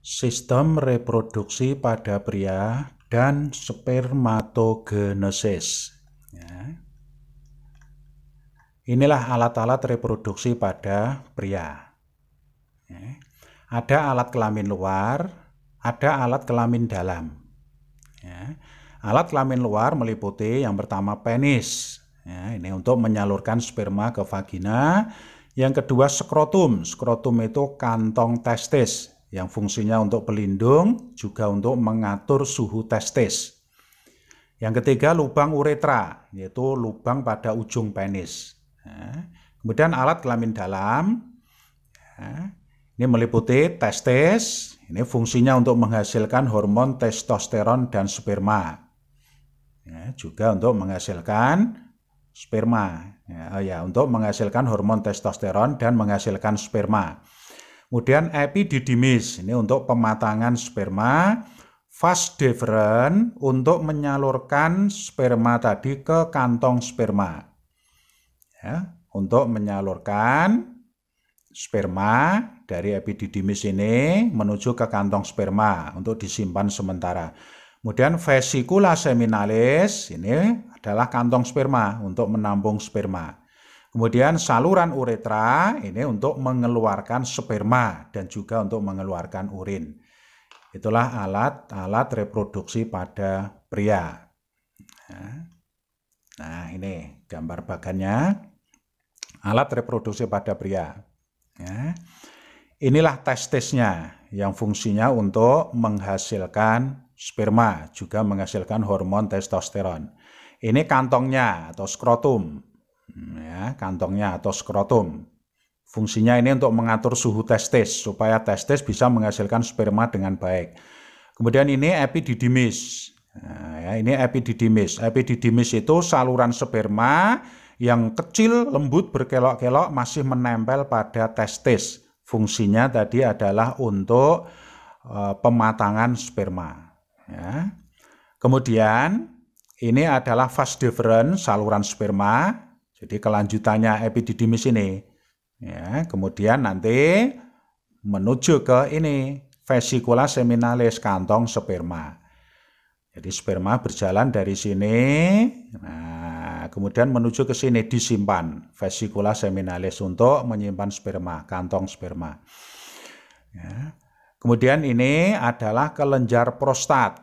Sistem reproduksi pada pria dan spermatogenesis. Ya. Inilah alat-alat reproduksi pada pria. Ya. Ada alat kelamin luar, ada alat kelamin dalam. Ya. Alat kelamin luar meliputi yang pertama penis. Ya, ini untuk menyalurkan sperma ke vagina. Yang kedua skrotum. Skrotum itu kantong testis yang fungsinya untuk pelindung, juga untuk mengatur suhu testis. Yang ketiga lubang uretra, yaitu lubang pada ujung penis. Ya. Kemudian alat kelamin dalam, ya, ini meliputi testis, ini fungsinya untuk menghasilkan hormon testosteron dan sperma. Ya, juga untuk menghasilkan sperma, untuk menghasilkan hormon testosteron dan menghasilkan sperma. Kemudian epididymis, ini untuk pematangan sperma. Vas deferens untuk menyalurkan sperma tadi ke kantong sperma. Ya, untuk menyalurkan sperma dari epididymis ini menuju ke kantong sperma untuk disimpan sementara. Kemudian vesicula seminalis, ini adalah kantong sperma untuk menampung sperma. Kemudian saluran uretra, ini untuk mengeluarkan sperma dan juga untuk mengeluarkan urin. Itulah alat-alat reproduksi pada pria. Nah, ini gambar bagannya. Alat reproduksi pada pria. Ya. Inilah testisnya yang fungsinya untuk menghasilkan sperma, juga menghasilkan hormon testosteron. Ini kantongnya atau skrotum. Ya, kantongnya atau skrotum. Fungsinya ini untuk mengatur suhu testis supaya testis bisa menghasilkan sperma dengan baik. Kemudian ini epididymis. Nah, ya, ini epididymis. Epididymis itu saluran sperma yang kecil, lembut, berkelok-kelok masih menempel pada testis. Fungsinya tadi adalah untuk pematangan sperma. Ya. Kemudian ini adalah vas deferens, saluran sperma. Jadi kelanjutannya epididymis ini. Ya, kemudian nanti menuju ke ini vesicula seminalis, kantong sperma. Jadi sperma berjalan dari sini, nah, kemudian menuju ke sini disimpan vesicula seminalis untuk menyimpan sperma, kantong sperma. Ya. Kemudian ini adalah kelenjar prostat.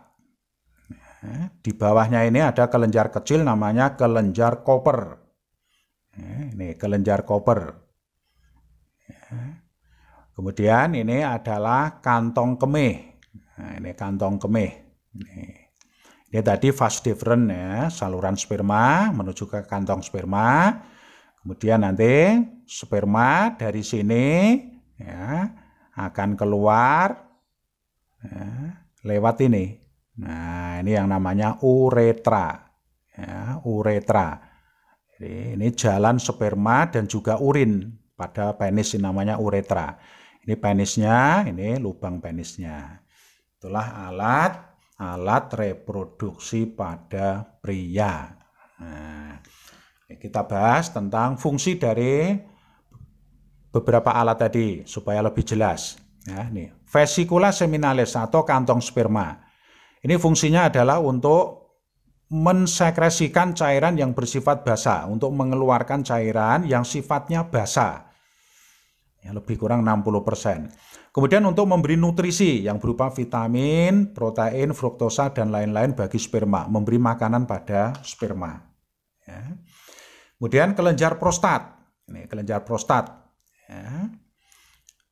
Ya, di bawahnya ini ada kelenjar kecil namanya kelenjar Koper. Ini kelenjar Koper. Ya. Kemudian ini adalah kantong kemih. Nah, ini kantong kemih. Ini tadi vas deferens, ya, saluran sperma menuju ke kantong sperma. Kemudian nanti sperma dari sini, ya, akan keluar, ya, lewat ini. Nah, ini yang namanya uretra. Ya, uretra. Jadi, ini jalan sperma dan juga urin pada penis, ini namanya uretra. Ini penisnya, ini lubang penisnya. Itulah alat reproduksi pada pria. Nah, kita bahas tentang fungsi dari beberapa alat tadi supaya lebih jelas. Ya, ini vesicula seminalis atau kantong sperma. Ini fungsinya adalah untuk mensekresikan cairan yang bersifat basa, untuk mengeluarkan cairan yang sifatnya basa, ya, lebih kurang 60%. Kemudian untuk memberi nutrisi yang berupa vitamin, protein, fruktosa, dan lain-lain bagi sperma, memberi makanan pada sperma. Ya. Kemudian kelenjar prostat, ini kelenjar prostat. Ya.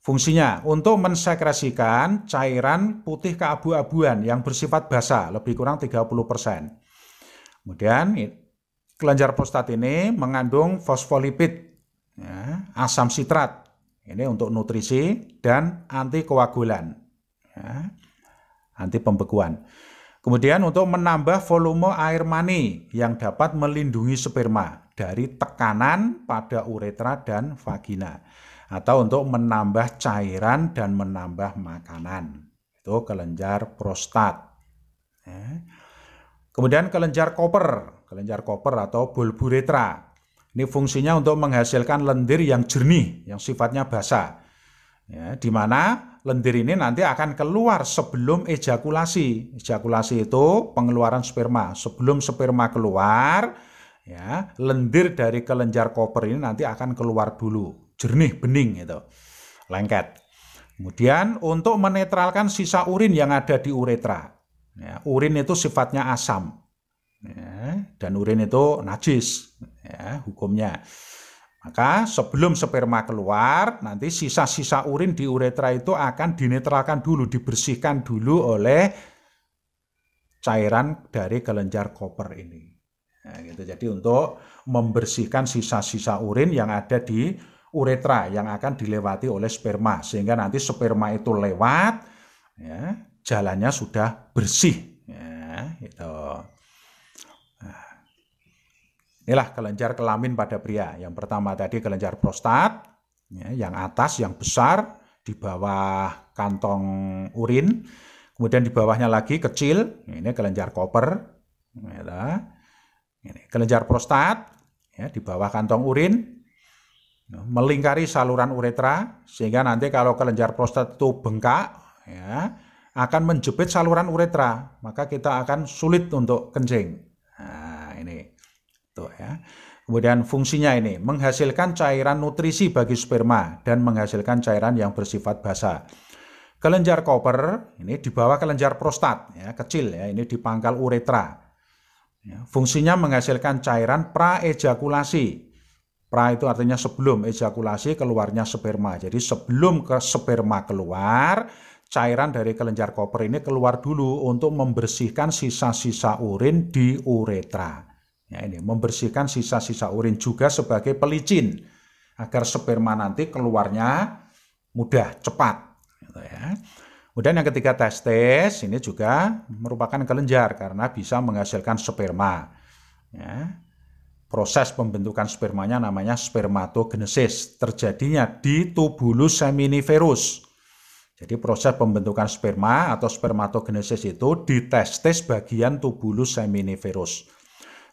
Fungsinya untuk mensekresikan cairan putih keabu-abuan yang bersifat basa, lebih kurang 30%. Kemudian kelenjar prostat ini mengandung fosfolipid, ya, asam sitrat, ini untuk nutrisi dan antikoagulan, ya, anti pembekuan. Kemudian untuk menambah volume air mani yang dapat melindungi sperma dari tekanan pada uretra dan vagina, atau untuk menambah cairan dan menambah makanan. Itu kelenjar prostat. Ya. Kemudian kelenjar koper atau bulburetra. Ini fungsinya untuk menghasilkan lendir yang jernih, yang sifatnya basa. Ya, di mana lendir ini nanti akan keluar sebelum ejakulasi. Ejakulasi itu pengeluaran sperma. Sebelum sperma keluar, ya, lendir dari kelenjar koper ini nanti akan keluar dulu. Jernih, bening itu. Lengket. Kemudian untuk menetralkan sisa urin yang ada di uretra. Ya, urin itu sifatnya asam. Ya, dan urin itu najis, ya, hukumnya. Maka sebelum sperma keluar, nanti sisa-sisa urin di uretra itu akan dinetralkan dulu, dibersihkan dulu oleh cairan dari kelenjar koper ini. Nah, gitu. Jadi untuk membersihkan sisa-sisa urin yang ada di uretra yang akan dilewati oleh sperma, sehingga nanti sperma itu lewat, ya, jalannya sudah bersih. Ya, gitu. Inilah kelenjar kelamin pada pria. Yang pertama tadi kelenjar prostat, ya, yang atas, yang besar, di bawah kantong urin. Kemudian di bawahnya lagi kecil, ini kelenjar koper. Ini kelenjar prostat, ya, di bawah kantong urin, melingkari saluran uretra, sehingga nanti kalau kelenjar prostat itu bengkak, ya, akan menjepit saluran uretra, maka kita akan sulit untuk kencing. Nah, ini. Tuh, ya. Kemudian fungsinya ini menghasilkan cairan nutrisi bagi sperma dan menghasilkan cairan yang bersifat basa. Kelenjar koper ini di bawah kelenjar prostat, ya, kecil, ya, ini di pangkal uretra. Ya, fungsinya menghasilkan cairan praejakulasi. Pra itu artinya sebelum ejakulasi keluarnya sperma. Jadi sebelum ke sperma keluar, cairan dari kelenjar koper ini keluar dulu untuk membersihkan sisa-sisa urin di uretra. Ya, ini membersihkan sisa-sisa urin juga sebagai pelicin agar sperma nanti keluarnya mudah, cepat. Gitu, ya. Kemudian yang ketiga testis, ini juga merupakan kelenjar karena bisa menghasilkan sperma. Ya. Proses pembentukan spermanya namanya spermatogenesis, terjadinya di tubulus seminiferus. Jadi proses pembentukan sperma atau spermatogenesis itu di testis bagian tubulus seminiferus.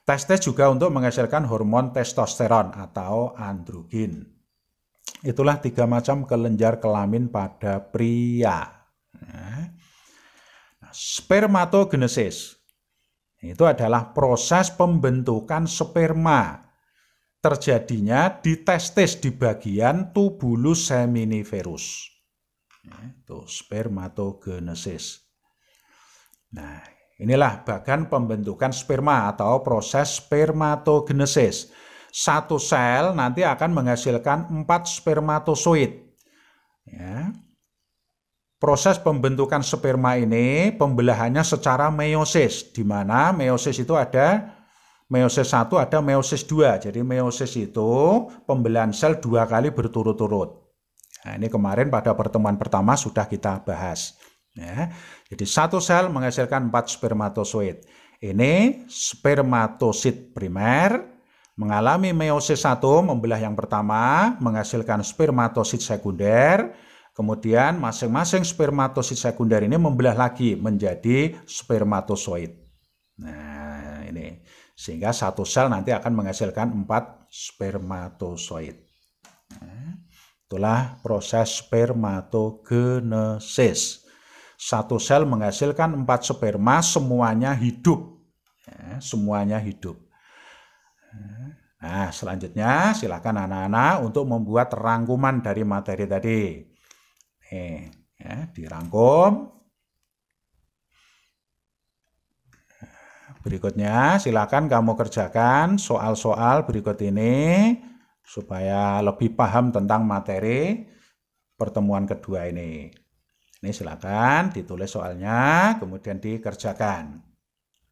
Testis juga untuk menghasilkan hormon testosteron atau androgen. Itulah 3 macam kelenjar kelamin pada pria. Nah, spermatogenesis itu adalah proses pembentukan sperma. Terjadinya di testis di bagian tubulus seminiferus. Itu spermatogenesis. Nah, inilah bagan pembentukan sperma atau proses spermatogenesis. Satu sel nanti akan menghasilkan 4 spermatozoid. Ya. Proses pembentukan sperma ini pembelahannya secara meiosis, di mana meiosis itu ada meiosis 1, ada meiosis 2. Jadi meiosis itu pembelahan sel 2 kali berturut-turut. Nah, ini kemarin pada pertemuan pertama sudah kita bahas. Ya, jadi satu sel menghasilkan 4 spermatozoid. Ini spermatosit primer mengalami meiosis 1, membelah yang pertama, menghasilkan spermatosit sekunder. Kemudian masing-masing spermatosit sekunder ini membelah lagi menjadi spermatozoid. Nah, ini sehingga satu sel nanti akan menghasilkan 4 spermatozoid. Nah, itulah proses spermatogenesis. Satu sel menghasilkan 4 sperma, semuanya hidup. Ya, semuanya hidup. Nah, selanjutnya silakan anak-anak untuk membuat rangkuman dari materi tadi. Nih, ya, dirangkum. Berikutnya silakan kamu kerjakan soal-soal berikut ini supaya lebih paham tentang materi pertemuan kedua ini. Ini silakan ditulis soalnya, kemudian dikerjakan.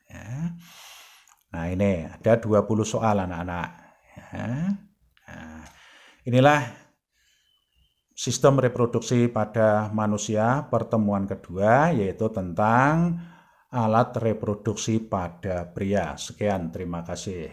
Ya. Nah, ini ada 20 soal anak-anak. Ya. Nah, inilah sistem reproduksi pada manusia pertemuan kedua, yaitu tentang alat reproduksi pada pria. Sekian, terima kasih.